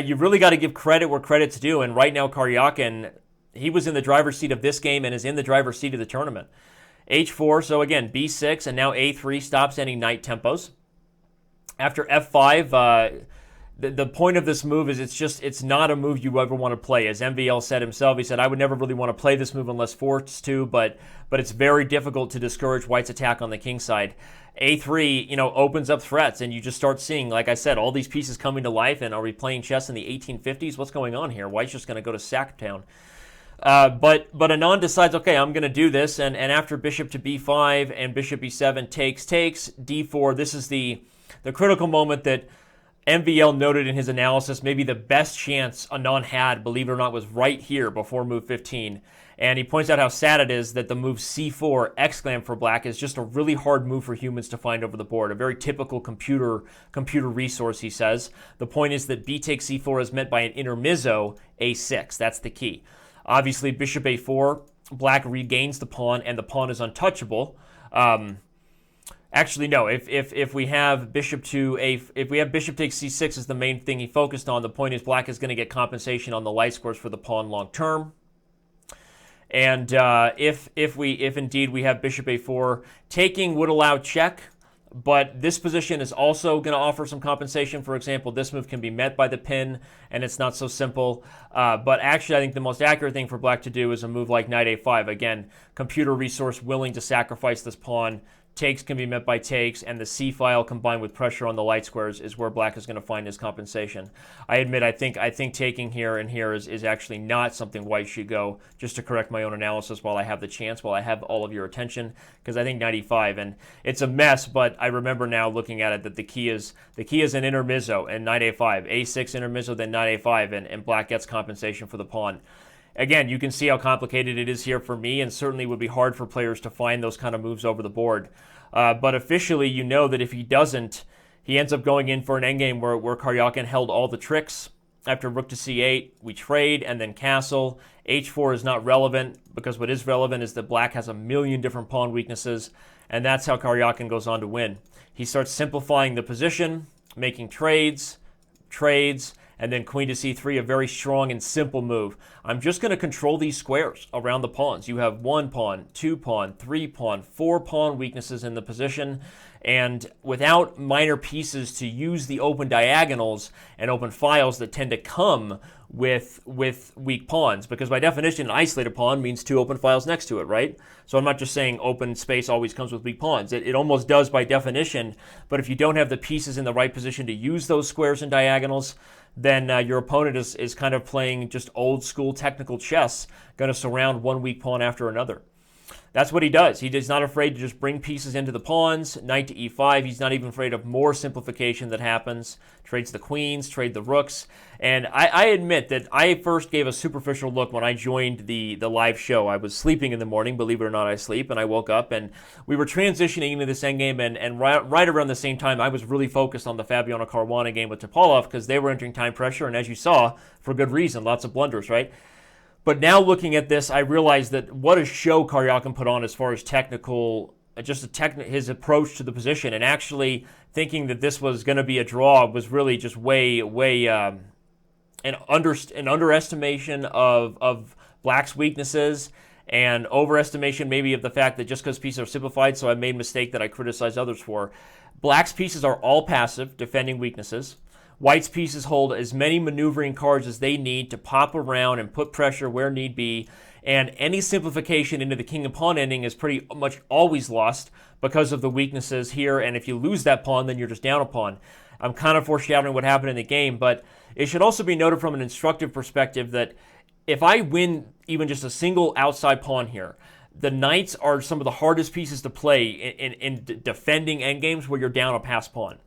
you really got to give credit where credit's due, and right now Karjakin, he was in the driver's seat of this game and is in the driver's seat of the tournament. h4, so again, b6, and now a3 stops any knight tempos. After f5, the point of this move is it's not a move you ever want to play. As MVL said himself, he said, I would never really want to play this move unless forced to, but it's very difficult to discourage white's attack on the king side. A3, opens up threats, and you just start seeing, like I said, all these pieces coming to life. And are we playing chess in the 1850s? What's going on here? White's just going to go to Sacktown. But Anand decides, okay, I'm going to do this, and after bishop to b5 and bishop b7 takes, d4, this is the critical moment that MVL noted in his analysis. Maybe the best chance Anand had, believe it or not, was right here before move 15. And he points out how sad it is that the move c4, exclam for black, is just a really hard move for humans to find over the board. A very typical computer resource, he says. The point is that b takes c4 is met by an intermezzo a6. That's the key. Obviously, bishop a4, black regains the pawn, and the pawn is untouchable. Actually, no. If we have bishop to a if we have bishop takes c6 as the main thing he focused on, the point is black is going to get compensation on the light squares for the pawn long term. And if indeed we have bishop a4, taking would allow check, but this position is also going to offer some compensation. For example, this move can be met by the pin, and it's not so simple. But actually, I think the most accurate thing for black to do is a move like knight a5. Again, computer resource willing to sacrifice this pawn. Takes can be met by takes, and the c file combined with pressure on the light squares is where black is going to find his compensation. I admit, I think taking here and here is actually not something white should go, just to correct my own analysis while I have the chance, while I have all of your attention, because I think knight e5, and it's a mess, but I remember now looking at it that the key is an intermezzo and knight a5, a6 intermezzo, then knight a5, and black gets compensation for the pawn. Again, you can see how complicated it is here for me, and certainly would be hard for players to find those kind of moves over the board. But officially, you know that if he doesn't, he ends up going in for an endgame where Karjakin held all the tricks. After rook to c8, we trade, and then castle. h4 is not relevant, because what is relevant is that black has a million different pawn weaknesses, and that's how Karjakin goes on to win. He starts simplifying the position, making trades, and then queen to c3, a very strong and simple move. I'm just going to control these squares around the pawns. You have 1 pawn, 2 pawn, 3 pawn, 4 pawn weaknesses in the position, and without minor pieces to use the open diagonals and open files that tend to come with weak pawns, because by definition an isolated pawn means 2 open files next to it, right? So I'm not just saying open space always comes with weak pawns. It almost does by definition, but if you don't have the pieces in the right position to use those squares and diagonals, then your opponent is kind of playing just old school technical chess, going to surround one weak pawn after another. That's what he does. He is not afraid to just bring pieces into the pawns. Knight to e5. He's not even afraid of more simplification that happens. Trades the queens, trade the rooks. And I admit that I first gave a superficial look when I joined the live show. I was sleeping in the morning. Believe it or not, I sleep. And I woke up and we were transitioning into this endgame. And right around the same time, I was really focused on the Fabiano Caruana game with Topalov because they were entering time pressure. And as you saw, for good reason, lots of blunders, right? But now looking at this, I realize that what a show Karjakin put on as far as technical, his approach to the position, and actually thinking that this was going to be a draw was really just way an underestimation of black's weaknesses and overestimation maybe of the fact that just because pieces are simplified, so I made a mistake that I criticize others for. Black's pieces are all passive, defending weaknesses. White's pieces hold as many maneuvering cards as they need to pop around and put pressure where need be, and any simplification into the king and pawn ending is pretty much always lost because of the weaknesses here, and if you lose that pawn, then you're just down a pawn. I'm kind of foreshadowing what happened in the game, but it should also be noted from an instructive perspective that if I win even just a single outside pawn here, the knights are some of the hardest pieces to play in defending endgames where you're down a pass pawn.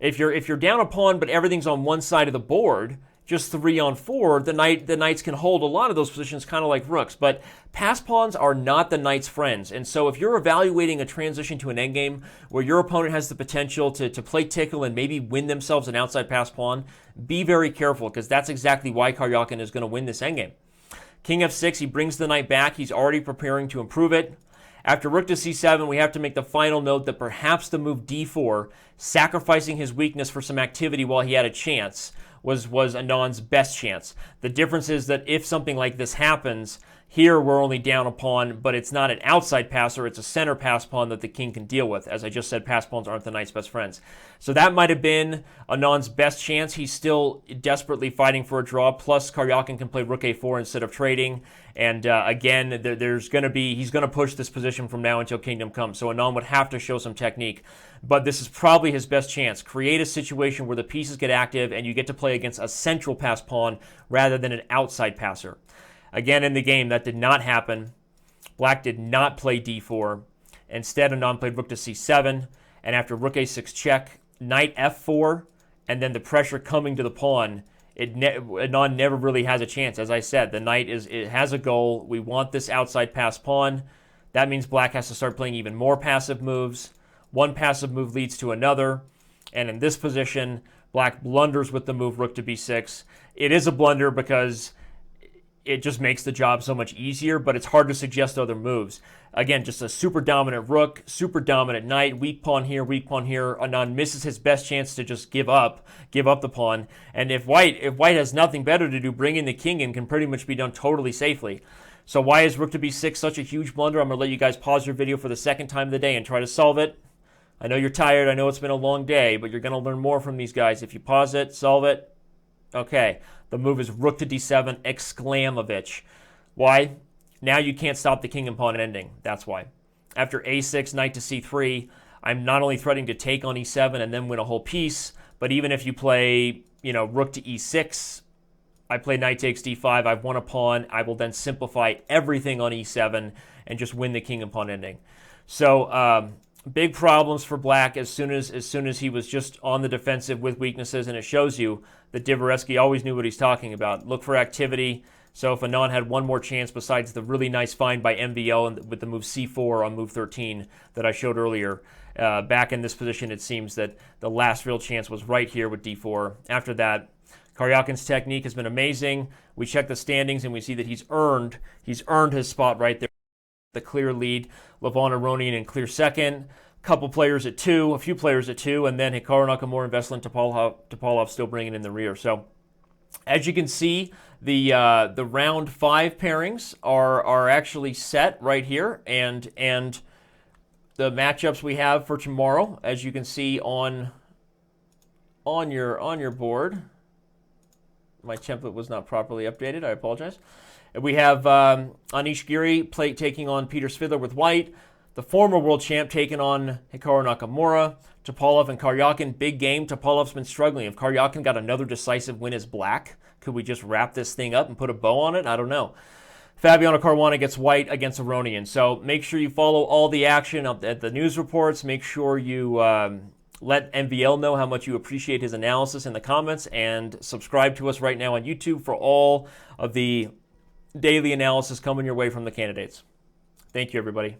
If you're down a pawn but everything's on one side of the board, just 3 on 4, the knights can hold a lot of those positions kind of like rooks. But pass pawns are not the knight's friends. And so if you're evaluating a transition to an endgame where your opponent has the potential to play tickle and maybe win themselves an outside pass pawn, be very careful, because that's exactly why Karjakin is going to win this endgame. King f6, he brings the knight back. He's already preparing to improve it. After rook to c7, we have to make the final note that perhaps the move d4, sacrificing his weakness for some activity while he had a chance, was Anand's best chance. The difference is that if something like this happens, here we're only down a pawn, but it's not an outside passer, it's a center pass pawn that the king can deal with. As I just said, pass pawns aren't the knight's best friends. So that might have been Anand's best chance. He's still desperately fighting for a draw, plus Karjakin can play rook a4 instead of trading. And again, he's going to push this position from now until kingdom comes. So Anand would have to show some technique. But this is probably his best chance. Create a situation where the pieces get active and you get to play against a central pass pawn rather than an outside passer. Again, in the game, that did not happen. Black did not play d4. Instead, Anand played rook to c7. And after rook a6 check, knight f4, and then the pressure coming to the pawn, Anand never really has a chance. As I said, the knight has a goal. We want this outside pass pawn. That means black has to start playing even more passive moves. One passive move leads to another. And in this position, black blunders with the move rook to b6. It is a blunder because it just makes the job so much easier, but it's hard to suggest other moves. Again, just a super dominant rook, super dominant knight, weak pawn here, weak pawn here. Anand misses his best chance to just give up the pawn. And if white has nothing better to do, bringing the king in can pretty much be done totally safely. So why is rook to b6 such a huge blunder? I'm going to let you guys pause your video for the second time of the day and try to solve it. I know you're tired. I know it's been a long day, but you're going to learn more from these guys. If you pause it, solve it. Okay. The move is rook to d7, exclamovich. Why? Now you can't stop the king and pawn ending. That's why. After a6, knight to c3, I'm not only threatening to take on e7 and then win a whole piece, but even if you play, rook to e6, I play knight takes d5, I've won a pawn, I will then simplify everything on e7 and just win the king and pawn ending. So big problems for black as soon as he was just on the defensive with weaknesses, and it shows you that Dvoretsky always knew what he's talking about. Look for activity. So if Anand had one more chance besides the really nice find by MVL and with the move c4 on move 13 that I showed earlier, back in this position, it seems that the last real chance was right here with d4. After that, Karjakin's technique has been amazing. We check the standings and we see that he's earned his spot right there. The clear lead, Levon Aronian in clear second, a few players at 2, and then Hikaru Nakamura and Veselin Topalov still bringing in the rear. So as you can see, the round 5 pairings are actually set right here, and the matchups we have for tomorrow, as you can see on your board. My template was not properly updated. I apologize. We have Anish Giri taking on Peter Svidler with white. The former world champ taking on Hikaru Nakamura. Topalov and Karjakin, big game. Topalov's been struggling. If Karjakin got another decisive win as black, could we just wrap this thing up and put a bow on it? I don't know. Fabiano Caruana gets white against Aronian. So make sure you follow all the action at the news reports. Make sure you let MVL know how much you appreciate his analysis in the comments, and subscribe to us right now on YouTube for all of the daily analysis coming your way from the candidates. Thank you, everybody.